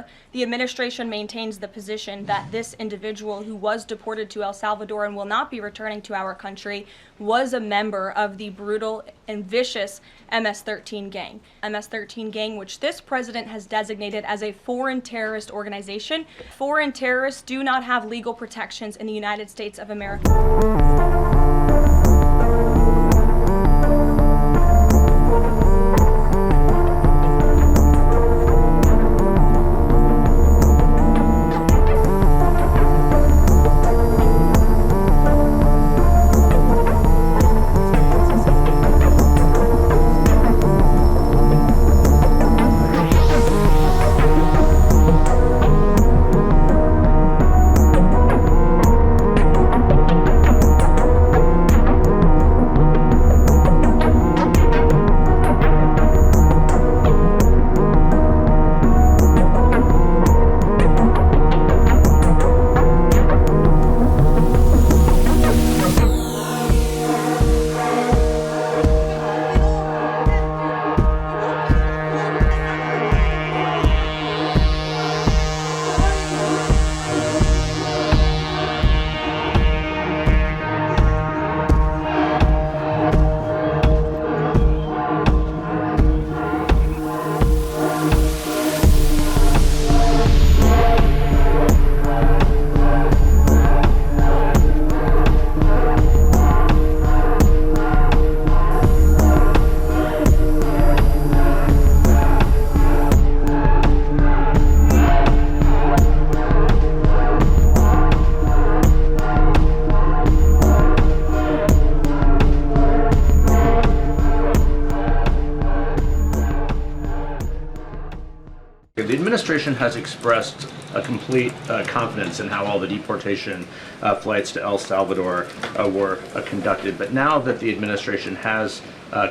Salvador. The administration maintains the position that this individual who was deported to El Salvador and will not be returning to our country was a member of the brutal and vicious MS-13 gang. MS-13 gang, which this president has designated as a foreign terrorist organization. Foreign terrorists do not have legal protections in the United States of America. The administration has expressed a complete confidence in how all the deportation flights to El Salvador were conducted, but now that the administration has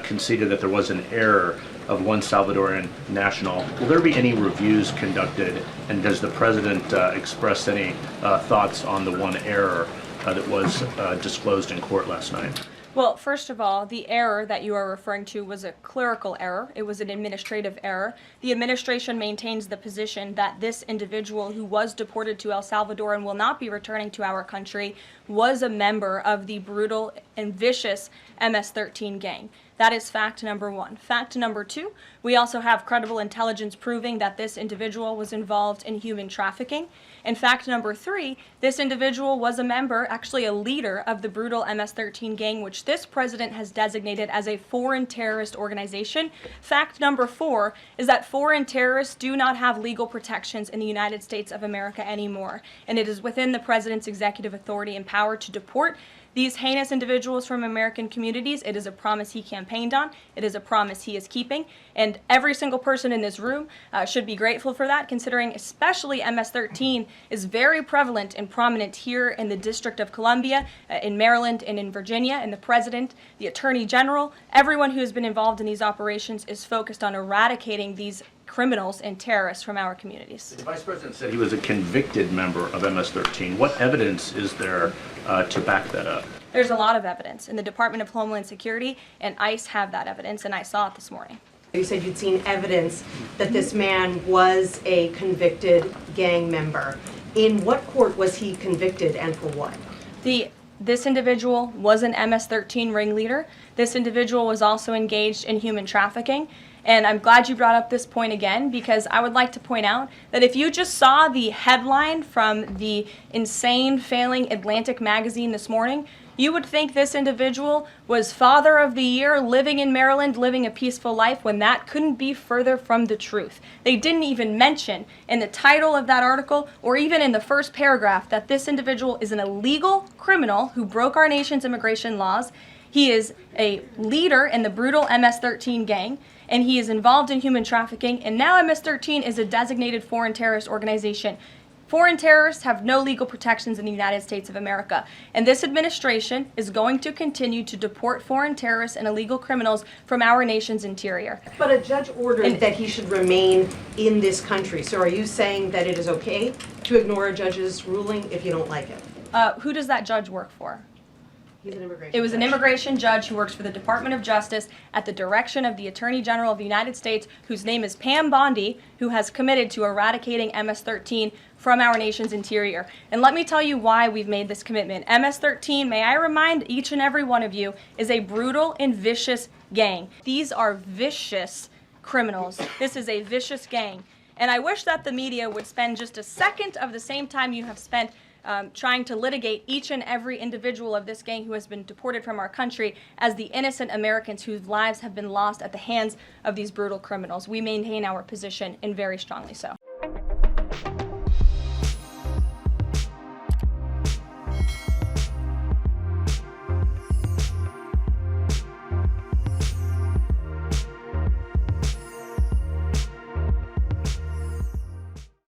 conceded that there was an error of one Salvadoran national, will there be any reviews conducted, and does the president express any thoughts on the one error that was disclosed in court last night? Well, first of all, the error that you are referring to was a clerical error. It was an administrative error. The administration maintains the position that this individual who was deported to El Salvador and will not be returning to our country was a member of the brutal and vicious MS-13 gang. That is fact number one. Fact number two, we also have credible intelligence proving that this individual was involved in human trafficking. And fact number three, this individual was a member, actually a leader of the brutal MS-13 gang, which this president has designated as a foreign terrorist organization. Fact number four is that foreign terrorists do not have legal protections in the United States of America anymore. And it is within the president's executive authority and power to deport these heinous individuals from American communities. It is a promise he campaigned on. It is a promise he is keeping. And every single person in this room should be grateful for that, considering especially MS-13 is very prevalent and prominent here in the District of Columbia, in Maryland, and in Virginia. And the president, the attorney general, everyone who has been involved in these operations is focused on eradicating these criminals and terrorists from our communities. The vice president said he was a convicted member of MS-13. What evidence is there to back that up? There's a lot of evidence, and the Department of Homeland Security and ICE have that evidence, and I saw it this morning. You said you'd seen evidence that this man was a convicted gang member. In what court was he convicted, and for what? This individual was an MS-13 ringleader. This individual was also engaged in human trafficking. And I'm glad you brought up this point again, because I would like to point out that if you just saw the headline from the insane, failing Atlantic magazine this morning, you would think this individual was Father of the Year, living in Maryland, living a peaceful life, when that couldn't be further from the truth. They didn't even mention in the title of that article, or even in the first paragraph, that this individual is an illegal criminal who broke our nation's immigration laws. He is a leader in the brutal MS-13 gang, and he is involved in human trafficking, and now MS-13 is a designated foreign terrorist organization. Foreign terrorists have no legal protections in the United States of America, and this administration is going to continue to deport foreign terrorists and illegal criminals from our nation's interior. But a judge ordered that he should remain in this country, so are you saying that it is okay to ignore a judge's ruling if you don't like it? Who does that judge work for? He's an immigration It was an judge. immigration judge who works for the Department of Justice at the direction of the Attorney General of the United States, whose name is Pam Bondi, who has committed to eradicating MS-13 from our nation's interior. And let me tell you why we've made this commitment. MS-13, may I remind each and every one of you, is a brutal and vicious gang. These are vicious criminals. This is a vicious gang. And I wish that the media would spend just a second of the same time you have spent trying to litigate each and every individual of this gang who has been deported from our country as the innocent Americans whose lives have been lost at the hands of these brutal criminals. We maintain our position, and very strongly so.